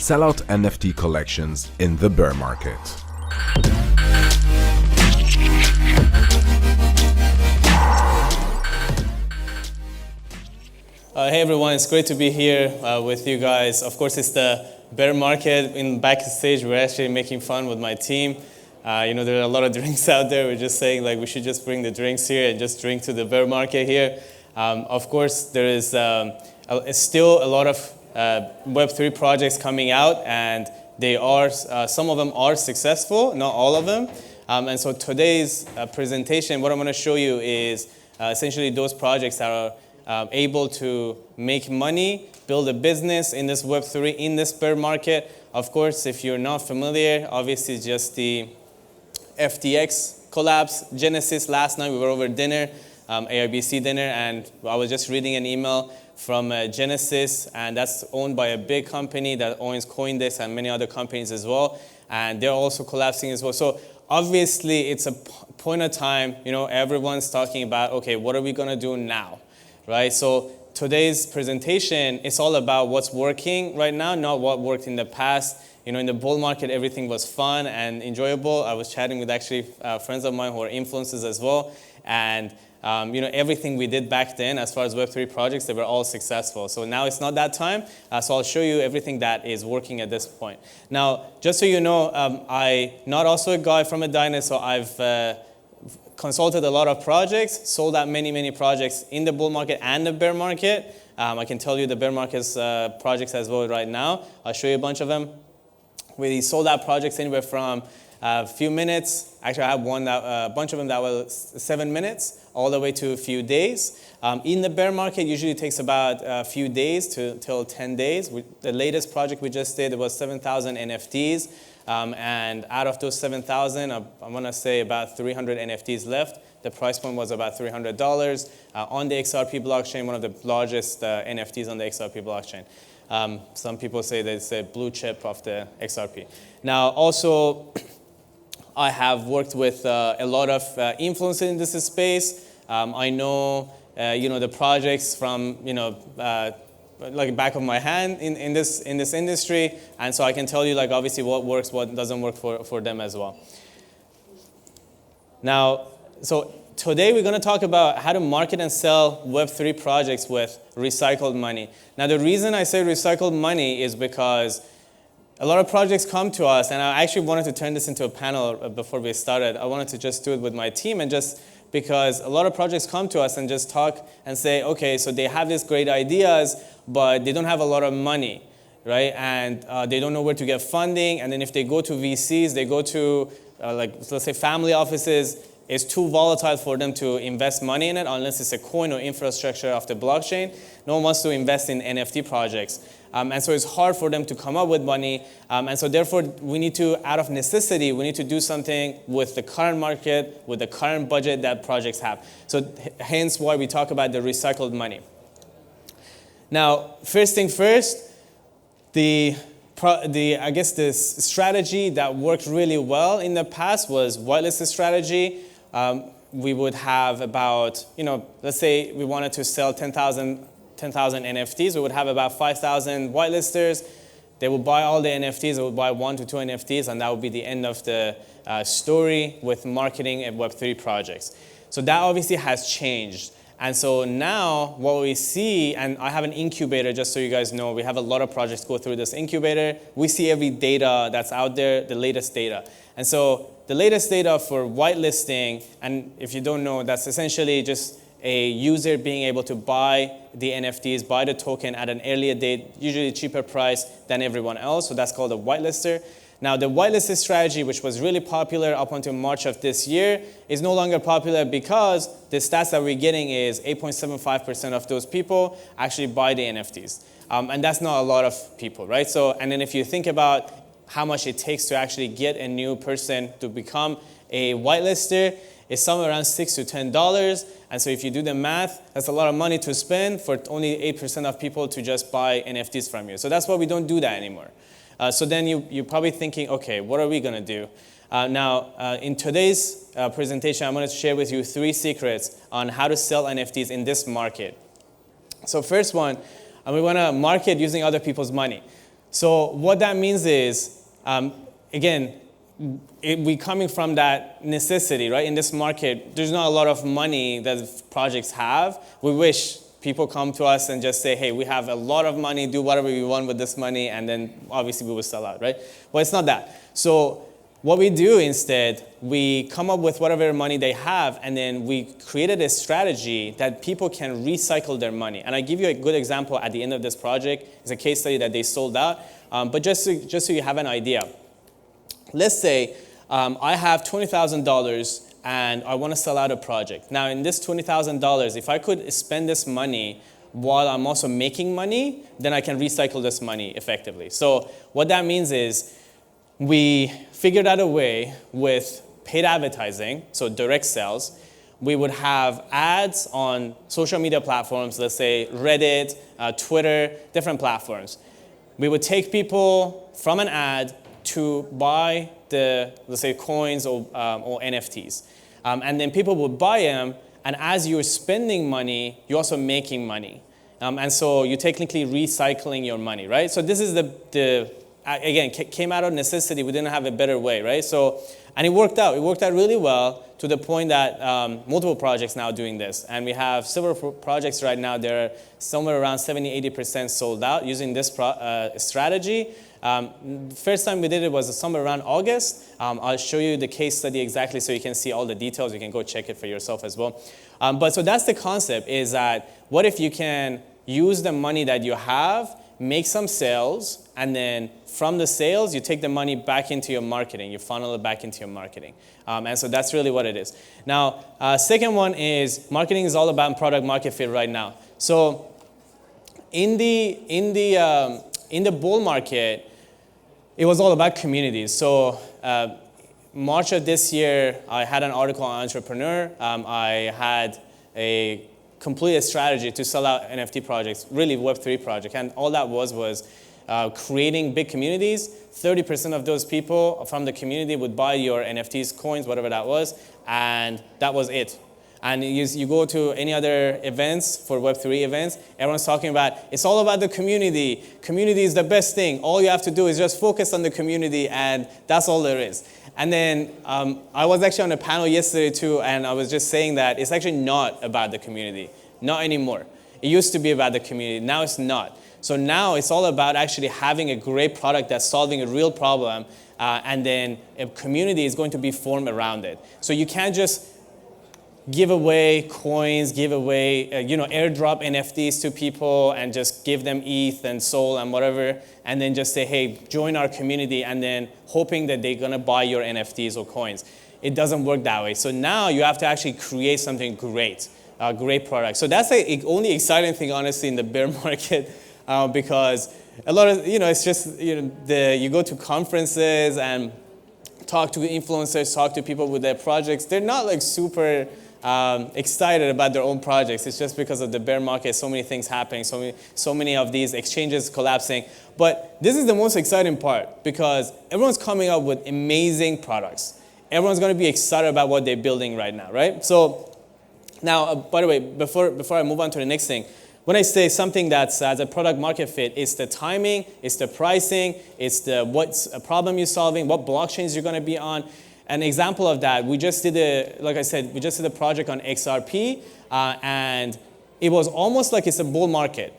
Sellout NFT collections in the bear market. Hey everyone, it's great to be here with you guys. Of course, it's the bear market. In backstage, we're actually making fun with my team. There are a lot of drinks out there. We're just saying like we should just bring the drinks here and just drink to the bear market here. Of course, there is still a lot of Web3 projects coming out, and they are some of them are successful, not all of them. And so today's presentation, what I'm going to show you is essentially those projects that are able to make money, build a business in this Web3, in this bear market. Of course, if you're not familiar, obviously just the FTX collapse, Genesis last night, we were over dinner, AIBC dinner, and I was just reading an email from Genesis, and that's owned by a big company that owns Coindesk and many other companies as well, and they're also collapsing as well. So obviously, it's a point of time, everyone's talking about, okay, what are we gonna do now, right? So today's presentation is all about what's working right now, not what worked in the past. In the bull market, everything was fun and enjoyable. I was chatting with actually friends of mine who are influencers as well, and everything we did back then as far as Web3 projects, they were all successful. So now it's not that time, so I'll show you everything that is working at this point. Now, just so you know, I'm not also a guy from a dinosaur. I've consulted a lot of projects, sold out many projects in the bull market and the bear market. I can tell you the bear market's projects as well right now. I'll show you a bunch of them. We sold out projects anywhere from a few minutes. Actually, I have a bunch of them that were 7 minutes, all the way to a few days. In the bear market, usually it takes about a few days till 10 days. The latest project we just did was 7,000 NFTs. And out of those 7,000, I want to say about 300 NFTs left. The price point was about $300 on the XRP blockchain, one of the largest NFTs on the XRP blockchain. Some people say that it's a blue chip of the XRP. Now, also, I have worked with a lot of influencers in this space. I know, the projects from, like back of my hand in this industry, and so I can tell you, like, obviously what works, what doesn't work for them as well. Now, so today we're going to talk about how to market and sell Web3 projects with recycled money. Now, the reason I say recycled money is because a lot of projects come to us, and I actually wanted to turn this into a panel before we started. I wanted to just do it with my team, and just because a lot of projects come to us and just talk and say, okay, so they have these great ideas, but they don't have a lot of money, right? And they don't know where to get funding. And then if they go to VCs, they go to, let's say family offices, it's too volatile for them to invest money in it unless it's a coin or infrastructure of the blockchain. No one wants to invest in NFT projects. And so it's hard for them to come up with money. And so therefore, we need to, out of necessity, we need to do something with the current market, with the current budget that projects have. So hence why we talk about the recycled money. Now, first thing first, the strategy that worked really well in the past was whitelisted strategy. We would have about, let's say we wanted to sell 10,000 NFTs, we would have about 5,000 whitelisters. They would buy all the NFTs, they would buy 1 to 2 NFTs, and that would be the end of the story with marketing and Web3 projects. So that obviously has changed. And so now what we see, and I have an incubator, just so you guys know, we have a lot of projects go through this incubator. We see every data that's out there, the latest data. And so the latest data for whitelisting, and if you don't know, that's essentially just a user being able to buy the NFTs, buy the token at an earlier date, usually cheaper price than everyone else. So that's called a whitelister. Now, the whitelisted strategy, which was really popular up until March of this year, is no longer popular because the stats that we're getting is 8.75% of those people actually buy the NFTs. And that's not a lot of people, right? So, and then if you think about how much it takes to actually get a new person to become a whitelister, it's somewhere around $6 to $10. And so if you do the math, that's a lot of money to spend for only 8% of people to just buy NFTs from you. So that's why we don't do that anymore. So then you're probably thinking, okay, what are we going to do? In today's presentation, I'm going to share with you 3 secrets on how to sell NFTs in this market. So first one, we want to market using other people's money. So what that means is, again, we coming from that necessity, right? In this market, there's not a lot of money that projects have. We wish people come to us and just say, hey, we have a lot of money, do whatever we want with this money, and then obviously we will sell out, right? Well, it's not that. So what we do instead, we come up with whatever money they have, and then we created a strategy that people can recycle their money. And I give you a good example at the end of this project. It's a case study that they sold out, but just so you have an idea. Let's say I have $20,000 and I want to sell out a project. Now, in this $20,000, if I could spend this money while I'm also making money, then I can recycle this money effectively. So what that means is we figured out a way with paid advertising, so direct sales. We would have ads on social media platforms, let's say Reddit, Twitter, different platforms. We would take people from an ad to buy the, let's say, coins or NFTs. And then people would buy them, and as you're spending money, you're also making money. And so you're technically recycling your money, right? So this is again, came out of necessity. We didn't have a better way, right? So, and it worked out. It worked out really well to the point that multiple projects now doing this. And we have several projects right now. They're somewhere around 70-80% sold out using this strategy. First time we did it was somewhere around August. I'll show you the case study exactly so you can see all the details. You can go check it for yourself as well. But so that's the concept, is that what if you can use the money that you have, make some sales, and then from the sales, you take the money back into your marketing. You funnel it back into your marketing. And so that's really what it is. Now, second one is marketing is all about product market fit right now. So in the bull market, it was all about communities. So March of this year, I had an article on Entrepreneur. I had a complete strategy to sell out NFT projects, really Web3 project. And all that was creating big communities. 30% of those people from the community would buy your NFTs, coins, whatever that was, and that was it. And you go to any other events, for Web3 events, everyone's talking about, it's all about the community. Community is the best thing. All you have to do is just focus on the community, and that's all there is. And then I was actually on a panel yesterday too, and I was just saying that it's actually not about the community, not anymore. It used to be about the community, now it's not. So now it's all about actually having a great product that's solving a real problem, and then a community is going to be formed around it. So you can't just give away coins, give away, airdrop NFTs to people and just give them ETH and SOL and whatever, and then just say, hey, join our community, and then hoping that they're gonna buy your NFTs or coins. It doesn't work that way. So now you have to actually create something great, a great product. So that's the only exciting thing, honestly, in the bear market, because a lot of, it's just, you go to conferences and talk to influencers, talk to people with their projects. They're not like super excited about their own projects. It's just because of the bear market, so many things happening, so many of these exchanges collapsing. But this is the most exciting part, because everyone's coming up with amazing products. Everyone's going to be excited about what they're building right now, right? So now, by the way, before I move on to the next thing, when I say something that's as a product market fit, it's the timing, it's the pricing, it's what's a problem you're solving, what blockchains you're going to be on. An example of that, we just did a project on XRP, and it was almost like it's a bull market.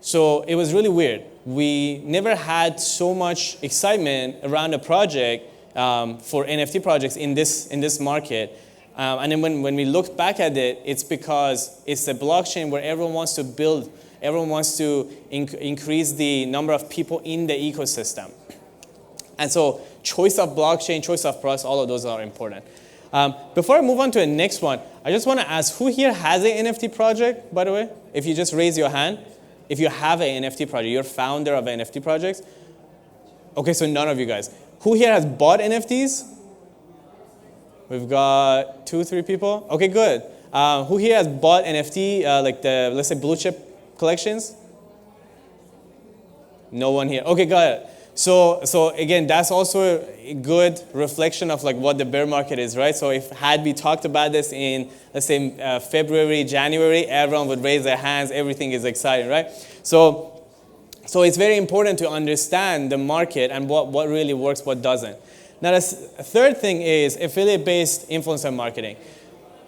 So it was really weird. We never had so much excitement around a project for NFT projects in this market. And then when we looked back at it, it's because it's a blockchain where everyone wants to build, everyone wants to increase the number of people in the ecosystem. And so choice of blockchain, choice of price, all of those are important. Before I move on to the next one, I just want to ask, who here has an NFT project, by the way? If you just raise your hand, if you have an NFT project, you're founder of an NFT project. Okay, so none of you guys. Who here has bought NFTs? We've got 2-3 people. Okay, good. Who here has bought NFT, like the, let's say, blue chip collections? No one here. Okay, got it. So again, that's also a good reflection of like what the bear market is, right? So had we talked about this in, let's say, February, January, everyone would raise their hands. Everything is exciting, right? So So it's very important to understand the market and what really works, what doesn't. Now, the third thing is affiliate-based influencer marketing.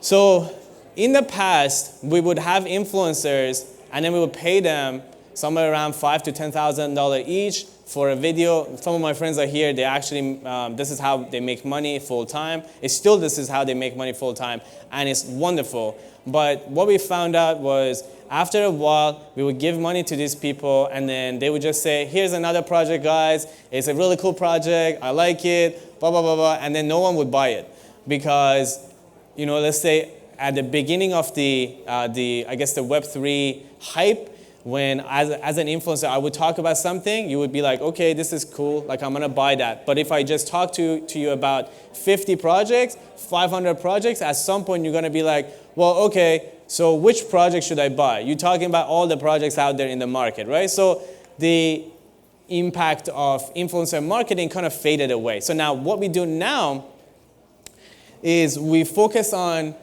So in the past, we would have influencers, and then we would pay them somewhere around $5,000 to $10,000 each for a video. Some of my friends are here. They actually, this is how they make money full time. This is how they make money full time, and it's wonderful. But what we found out was, after a while, we would give money to these people, and then they would just say, here's another project, guys. It's a really cool project. I like it, blah, blah, blah, blah. And then no one would buy it because, let's say at the beginning of the Web3 hype, when as an influencer, I would talk about something, you would be like, okay, this is cool, like I'm gonna buy that. But if I just talk to you about 50 projects, 500 projects, at some point you're gonna be like, well, okay, so which project should I buy? You're talking about all the projects out there in the market, right? So the impact of influencer marketing kind of faded away. So now what we do now is we focus on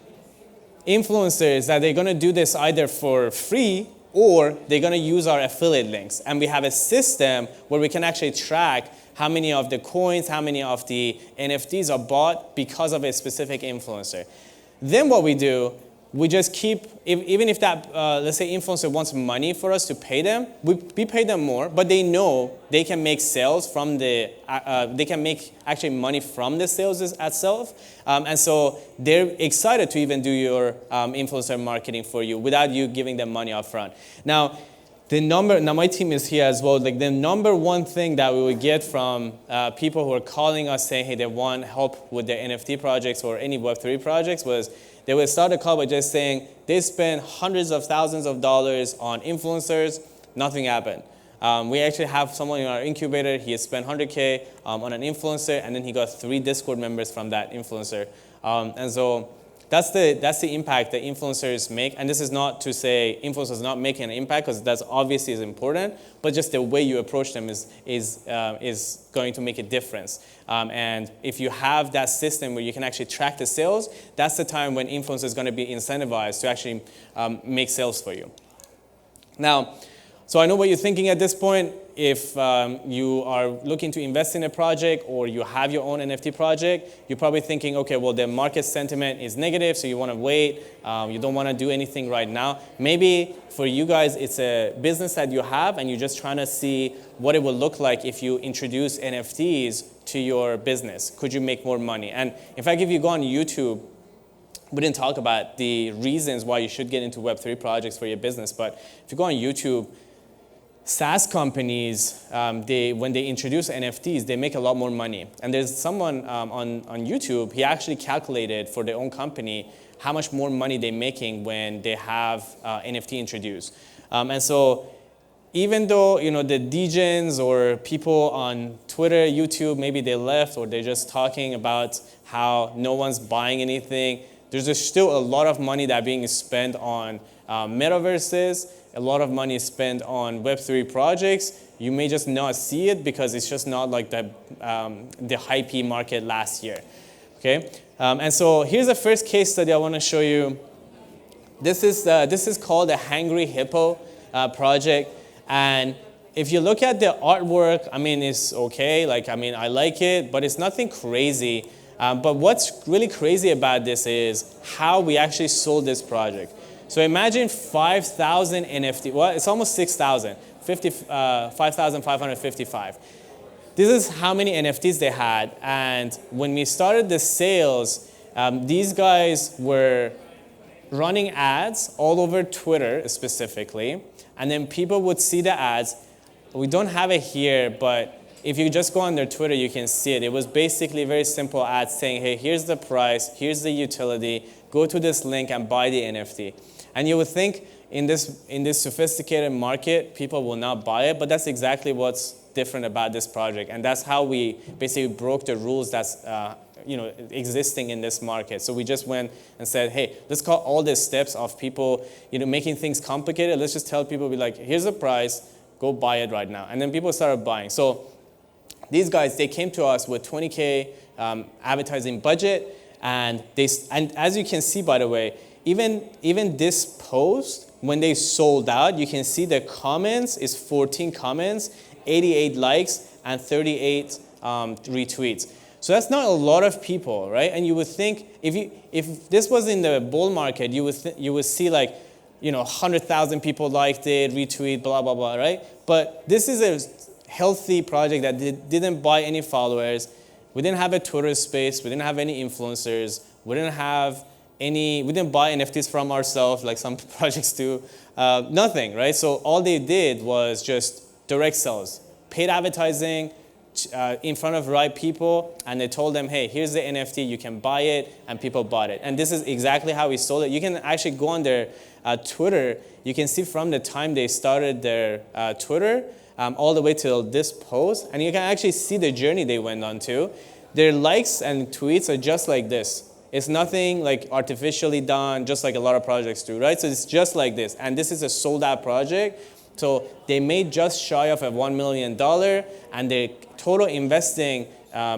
influencers that they're gonna do this either for free or they're gonna use our affiliate links. And we have a system where we can actually track how many of the coins, how many of the NFTs are bought because of a specific influencer. Then what we do, we just keep, even if that, let's say influencer wants money for us to pay them, we pay them more, but they know they can make sales from they can make actually money from the sales itself. And so they're excited to even do your influencer marketing for you without you giving them money up front. Now my team is here as well. Like the number one thing that we would get from people who are calling us saying, hey, they want help with their NFT projects or any Web3 projects was, they would start a call by just saying they spend hundreds of thousands of dollars on influencers, nothing happened. We actually have someone in our incubator, he has spent 100K on an influencer, and then he got 3 Discord members from that influencer. And so that's the impact that influencers make. And this is not to say influencers not making an impact, because that's obviously is important, but just the way you approach them is going to make a difference. And if you have that system where you can actually track the sales, that's the time when influencers is going to be incentivized to actually make sales for you. Now, so I know what you're thinking at this point. If you are looking to invest in a project or you have your own NFT project, you're probably thinking, okay, well, the market sentiment is negative, so you want to wait. You don't want to do anything right now. Maybe for you guys, it's a business that you have and you're just trying to see what it will look like if you introduce NFTs to your business. Could you make more money? And in fact, if you go on YouTube, we didn't talk about the reasons why you should get into Web3 projects for your business, but if you go on YouTube, SaaS companies, when they introduce NFTs, they make a lot more money. And there's someone on YouTube, he actually calculated for their own company how much more money they're making when they have NFT introduced. And so even though the degens or people on Twitter, YouTube, maybe they left or they're just talking about how no one's buying anything, there's just still a lot of money that being spent on metaverses. A lot of money is spent on Web3 projects. You may just not see it because it's just not like the hypey market last year. Okay, and so here's the first case study I want to show you. This is called the Hangry Hippo project, and if you look at the artwork, I mean, it's okay. I like it, but it's nothing crazy. But what's really crazy about this is how we actually sold this project. So imagine 5,000 NFT, well, it's almost 6,000, 5,555. This is how many NFTs they had, and when we started the sales, these guys were running ads all over Twitter specifically, and then people would see the ads. We don't have it here, but if you just go on their Twitter, you can see it. It was basically very simple ads saying, hey, here's the price, here's the utility, go to this link and buy the NFT. And you would think in this sophisticated market, people will not buy it, but that's exactly what's different about this project. And that's how we basically broke the rules that's existing in this market. So we just went and said, hey, let's cut all the steps of people making things complicated. Let's just tell people, be like, here's the price, go buy it right now. And then people started buying. So these guys, they came to us with 20K advertising budget, and as you can see, by the way, even this post, when they sold out, you can see the comments is 14 comments, 88 likes, and 38 retweets. So that's not a lot of people, right? And you would think if this was in the bull market, you would see like, 100,000 people liked it, retweet, blah blah blah, right? But this is a healthy project that didn't buy any followers. We didn't have a Twitter space. We didn't have any influencers. We didn't buy NFTs from ourselves like some projects do. Nothing, right? So all they did was just direct sales, paid advertising in front of right people, and they told them, hey, here's the NFT, you can buy it, and people bought it. And this is exactly how we sold it. You can actually go on their Twitter. You can see from the time they started their Twitter all the way till this post, and you can actually see the journey they went on to. Their likes and tweets are just like this. It's nothing like artificially done, just like a lot of projects do, right? So it's just like this. And this is a sold out project. So they made just shy of $1 million, and their total investing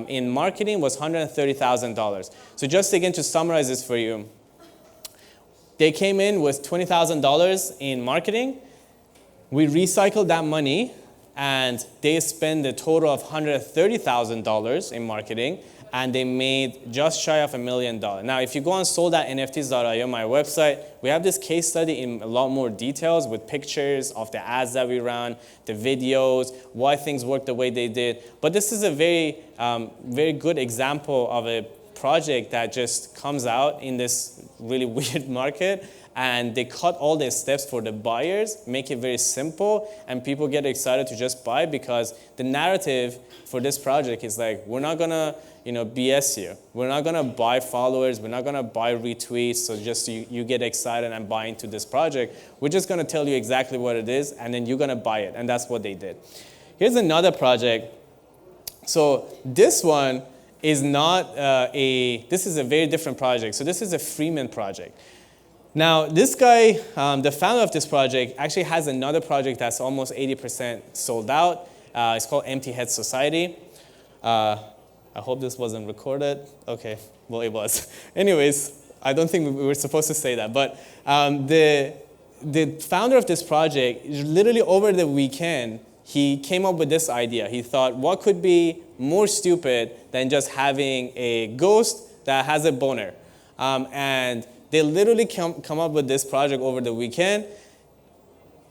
in marketing was $130,000. So just again to summarize this for you, they came in with $20,000 in marketing. We recycled that money, and they spent a total of $130,000 in marketing, and they made just shy of $1 million. Now, if you go on sold.nfts.io, my website, we have this case study in a lot more details with pictures of the ads that we ran, the videos, why things worked the way they did. But this is a very, very good example of a project that just comes out in this really weird market, and they cut all the steps for the buyers, make it very simple, and people get excited to just buy because the narrative for this project is like, we're not gonna BS here. We're not gonna buy followers, we're not gonna buy retweets, so just you get excited and buy into this project. We're just gonna tell you exactly what it is, and then you're gonna buy it, and that's what they did. Here's another project. So this one is not this is a very different project. So this is a Freeman project. Now, this guy, the founder of this project, actually has another project that's almost 80% sold out. It's called Empty Head Society. I hope this wasn't recorded. Okay, well, it was. Anyways, I don't think we were supposed to say that. But the founder of this project, literally over the weekend, he came up with this idea. He thought, what could be more stupid than just having a ghost that has a boner? And they literally come up with this project over the weekend.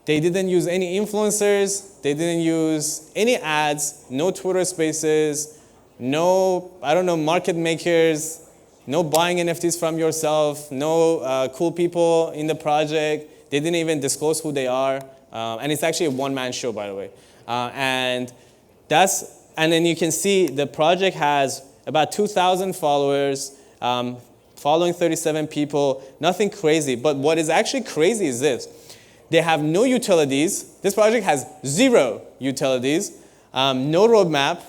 They didn't use any influencers. They didn't use any ads, no Twitter spaces, no, market makers, no buying NFTs from yourself, no cool people in the project. They didn't even disclose who they are. And it's actually a one-man show, by the way. And then you can see the project has about 2,000 followers, following 37 people, nothing crazy. But what is actually crazy is this. They have no utilities. This project has 0 utilities, no roadmap,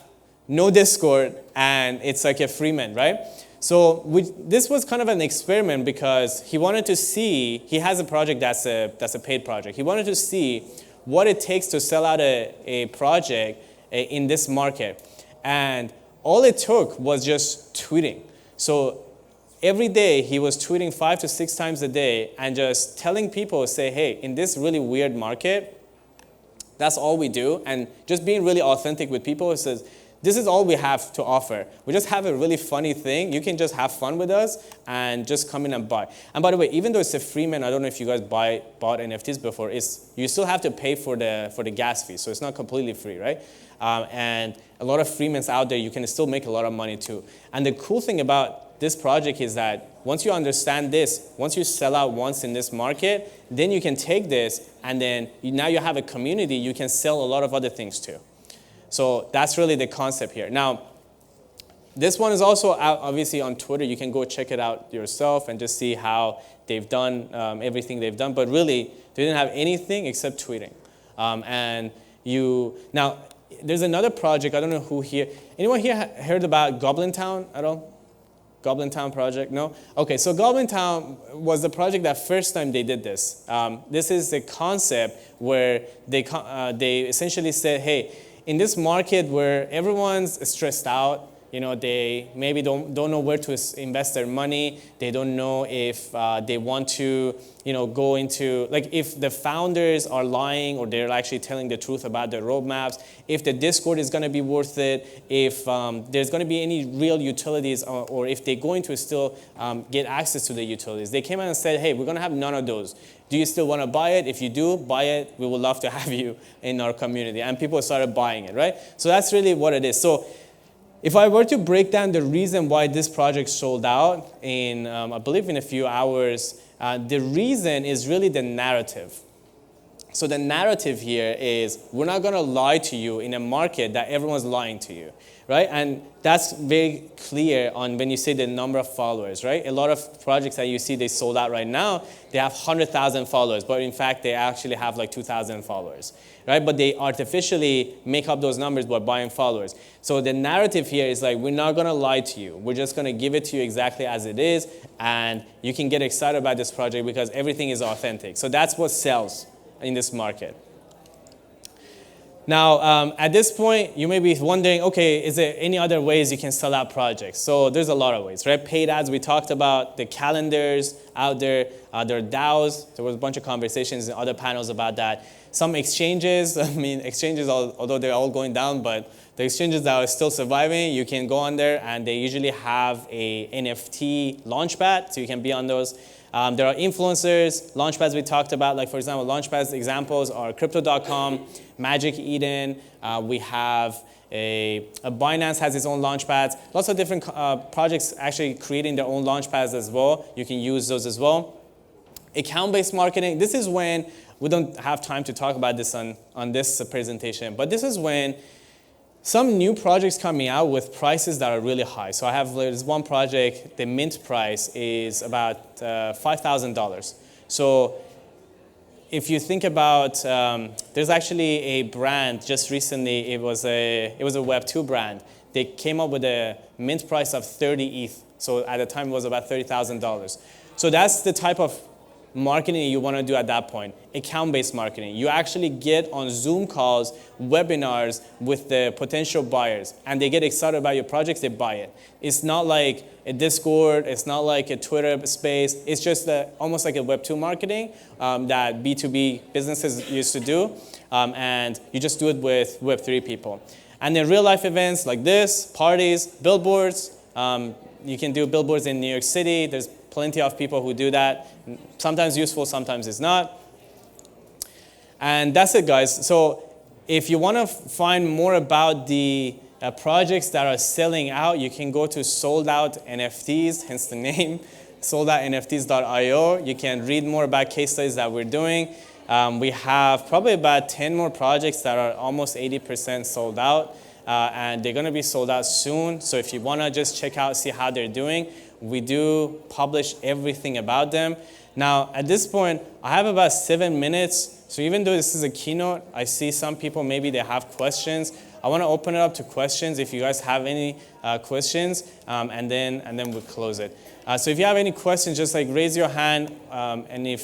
no Discord, and it's like a Freeman, right? So this was kind of an experiment because he wanted to see, he has a project that's a paid project. He wanted to see what it takes to sell out a project in this market. And all it took was just tweeting. So every day he was tweeting 5 to 6 times a day and just telling people, say, hey, in this really weird market, that's all we do. And just being really authentic with people. It says, this is all we have to offer. We just have a really funny thing. You can just have fun with us and just come in and buy. And by the way, even though it's a Freeman, I don't know if you guys bought NFTs before, you still have to pay for the gas fee. So it's not completely free, right? And a lot of Freemans out there, you can still make a lot of money too. And the cool thing about this project is that once you understand this, once you sell out once in this market, then you can take this and then now you have a community you can sell a lot of other things to. So that's really the concept here. Now, this one is also out obviously on Twitter. You can go check it out yourself and just see how they've done everything they've done. But really, they didn't have anything except tweeting. Now, there's another project. I don't know who here. Anyone here heard about Goblin Town at all? Goblin Town project? No? Okay, so Goblin Town was the project that first time they did this. This is a concept where they essentially said, hey, in this market where everyone's stressed out, They maybe don't know where to invest their money. They don't know if they want to, go into, like if the founders are lying or they're actually telling the truth about their roadmaps, if the Discord is going to be worth it, if there's going to be any real utilities, or if they're going to still get access to the utilities. They came out and said, hey, we're going to have none of those. Do you still want to buy it? If you do, buy it. We would love to have you in our community. And people started buying it, right? So that's really what it is. So if I were to break down the reason why this project sold out in, I believe in a few hours, the reason is really the narrative. So the narrative here is we're not going to lie to you in a market that everyone's lying to you, right? And that's very clear on when you say the number of followers, right? A lot of projects that you see they sold out right now, they have 100,000 followers, but in fact they actually have like 2,000 followers, right? But they artificially make up those numbers by buying followers. So the narrative here is like, we're not going to lie to you. We're just going to give it to you exactly as it is, and you can get excited about this project because everything is authentic. So that's what sells in this market. Now, at this point, you may be wondering, okay, is there any other ways you can sell out projects? So there's a lot of ways, right? Paid ads, we talked about the calendars out there. There are DAOs. There was a bunch of conversations in other panels about that. Some exchanges, exchanges, although they're all going down, but the exchanges that are still surviving, you can go on there, and they usually have a NFT launchpad, so you can be on those. There are influencers, launchpads we talked about, like for example, launchpads examples are Crypto.com, Magic Eden, we have a Binance has its own launchpads, lots of different projects actually creating their own launchpads as well. You can use those as well. Account-based marketing, this is when, we don't have time to talk about this on this presentation, but this is when some new projects coming out with prices that are really high. So there's one project, the mint price is about $5,000. So if you think about, there's actually a brand just recently, it was a Web2 brand. They came up with a mint price of 30 ETH. So at the time it was about $30,000. So that's the type of marketing you want to do at that point, account-based marketing. You actually get on Zoom calls, webinars with the potential buyers, and they get excited about your projects, they buy it. It's not like a Discord, it's not like a Twitter space, it's just almost like a Web2 marketing that B2B businesses used to do, and you just do it with Web3 people. And then real life events like this, parties, billboards, you can do billboards in New York City, there's plenty of people who do that. Sometimes useful, sometimes it's not. And that's it, guys. So if you want to find more about the projects that are selling out, you can go to Sold Out NFTs, hence the name, soldoutnfts.io. You can read more about case studies that we're doing. We have probably about 10 more projects that are almost 80% sold out. And they're going to be sold out soon. So if you want to just check out, see how they're doing, we do publish everything about them. Now, at this point, I have about 7 minutes. So even though this is a keynote, I see some people, maybe they have questions. I want to open it up to questions if you guys have any questions, and then we'll close it. So if you have any questions, just like raise your hand. And if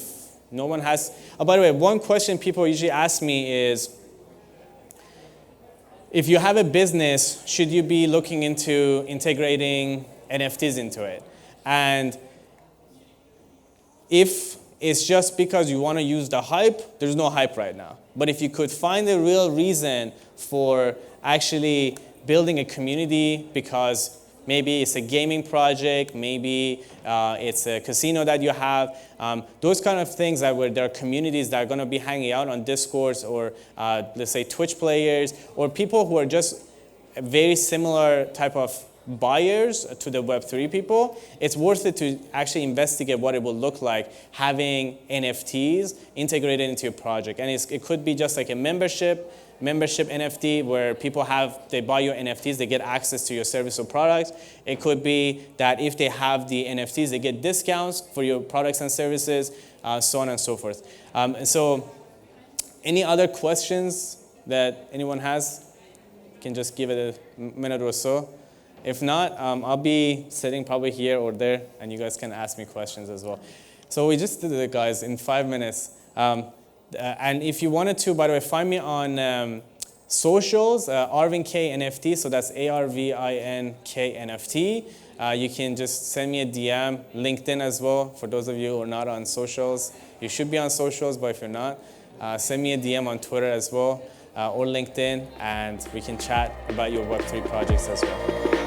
no one has, by the way, one question people usually ask me is, if you have a business, should you be looking into integrating NFTs into it? And if it's just because you want to use the hype, there's no hype right now. But if you could find a real reason for actually building a community, because maybe it's a gaming project, maybe it's a casino that you have, those kind of things where there are communities that are going to be hanging out on Discords, or let's say Twitch players, or people who are just a very similar type of buyers to the Web3 people, it's worth it to actually investigate what it will look like having NFTs integrated into your project. And it could be just like a membership NFT where people they buy your NFTs, they get access to your service or products. It could be that if they have the NFTs, they get discounts for your products and services, so on and so forth. So any other questions that anyone has? You can just give it a minute or so. If not, I'll be sitting probably here or there, and you guys can ask me questions as well. So we just did it, guys, in 5 minutes. And if you wanted to, by the way, find me on Socials, Arvin K NFT, so that's ARVINK NFT. You can just send me a DM, LinkedIn as well. For those of you who are not on socials, you should be on socials, but if you're not, send me a DM on Twitter as well, or LinkedIn, and we can chat about your Web3 projects as well.